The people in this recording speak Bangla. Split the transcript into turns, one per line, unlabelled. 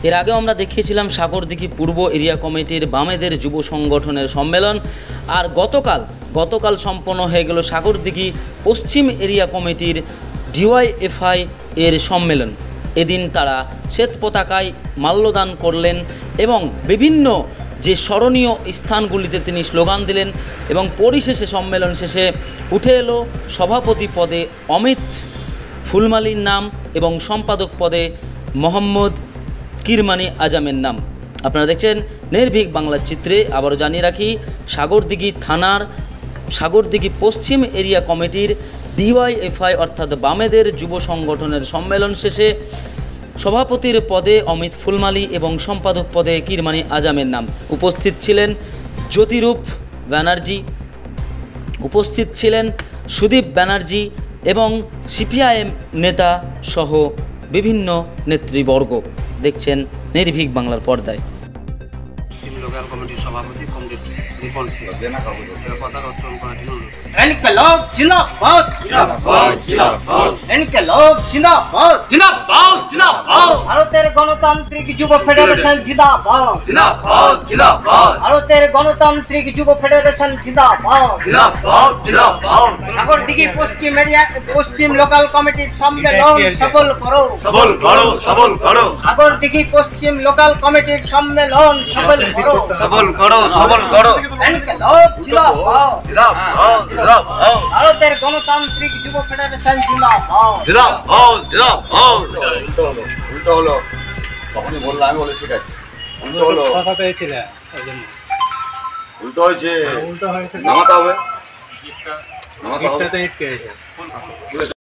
এর আগেও আমরা দেখিয়েছিলাম সাগরদিঘি পূর্ব এরিয়া কমিটির বামেদের যুব সংগঠনের সম্মেলন। আর গতকাল সম্পন্ন হয়ে গেল সাগরদিঘি পশ্চিম এরিয়া কমিটির ডিওয়াইএফআই এর সম্মেলন। এদিন তারা শ্বেত পতাকায় মাল্যদান করলেন এবং বিভিন্ন যে স্মরণীয় স্থানগুলিতে তিনি স্লোগান দিলেন এবং পরিশেষে সম্মেলন শেষে উঠে এলো সভাপতি পদে অমিত ফুলমালির নাম এবং সম্পাদক পদে মোহাম্মদ কিরমানি আজমের নাম। আপনারা দেখছেন নির্ভীক বাংলার চিত্রে। আবারও জানিয়ে রাখি, সাগরদিঘি থানার সাগরদিঘি পশ্চিম এরিয়া কমিটির ডিওয়াইএফআই অর্থাৎ বামেদের যুব সংগঠনের সম্মেলন শেষে সভাপতির পদে অমিত ফুলমালি এবং সম্পাদক পদে কিরমানি আজমের নাম। উপস্থিত ছিলেন জ্যোতিরূপ ব্যানার্জি, উপস্থিত ছিলেন সুদীপ ব্যানার্জি এবং সিপিআইএম নেতা সহ বিভিন্ন নেতৃবর্গ। দেখছেন নির্ভীক বাংলার পর্দায়।
লোকাল কমিটির সভাপতি কমরেড রিপন সিং পতাকা উত্তোলন করার জন্য
इनकलाब जिंदाबाद जिंदाबाद जिंदाबाद इनकलाब जिंदाबाद जिंदाबाद जिंदाबाद ভারতের গণতান্ত্রিক যুব ফেডারেশন জিন্দাবাদ জিন্দাবাদ জিন্দাবাদ ভারতের গণতান্ত্রিক যুব ফেডারেশন জিন্দাবাদ জিন্দাবাদ জিন্দাবাদ সাগরদিঘি পশ্চিম লোকাল কমিটির সম্মেলন সফল করো সফল করো সফল করো সাগরদিঘি পশ্চিম লোকাল কমিটির সম্মেলন সফল করো সফল করো সফল করো ইনকলাব জিন্দাবাদ জিন্দাবাদ ভারতের গণতান্ত্রিক যুব ফেডারেশন জিন্দাবাদ জিন্দাবাদ জিন্দাবাদ উল্টো হলো তখনই বললাম আমি বলে ঠিক আছে উল্টো হলো কথাতে ছিল উল্টো হয়েছে নামাতে হবে নামাতে হবে